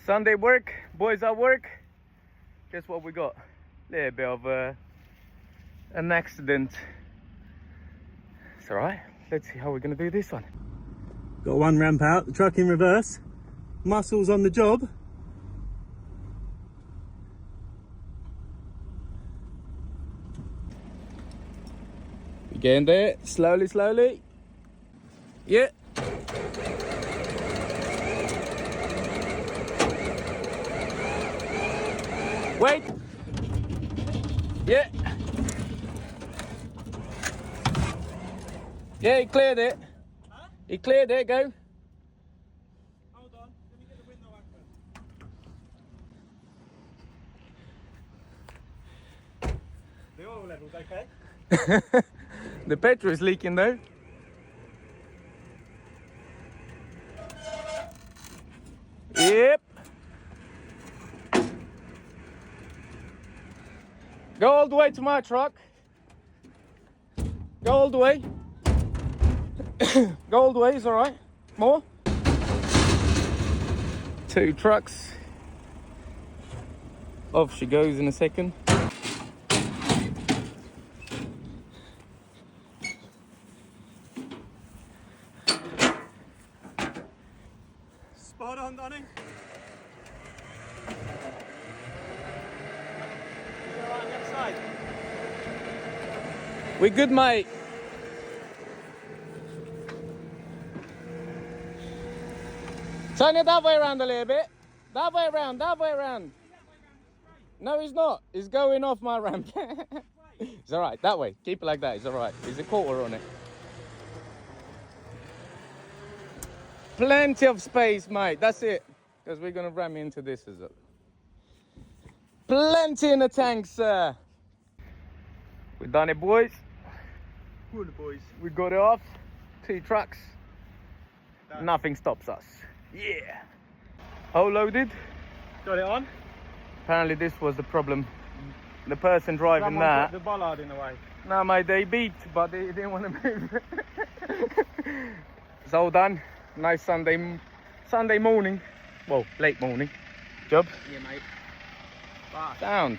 Sunday work, boys at work. Guess what we got? A little bit of an accident. It's alright. Let's see how we're gonna do this one. Got one ramp out, the truck in reverse. Muscles on the job. We getting there, slowly, slowly. Yeah. Wait. Yeah. Yeah, he cleared it. Huh? He cleared it, go. Hold on, let me get the window open. The oil level's okay? The petrol is leaking though. Yep. Go all the way to my truck. Go all the way. Go all the way, it's alright. More. 2 trucks. Off she goes in a second. Spot on, Donny. Is it alright on the other side? We good, mate. Turn it that way around a little bit. That way around, that way around. No, he's not. He's going off my ramp. It's alright, that way. Keep it like that, it's alright. There's a quarter on it. Plenty of space, mate. That's it. Because we're going to ram into this as well. Plenty in the tank, sir. We done it, boys. Good boys. We got it off. 2 trucks. Done. Nothing stops us. Yeah. All loaded. Got it on? Apparently this was the problem. The person driving Someone that. put the bollard in the way. No, mate, they beat, but they didn't want to move. It's all done. Nice Sunday morning. Well, late morning job. Yeah, mate. Sound.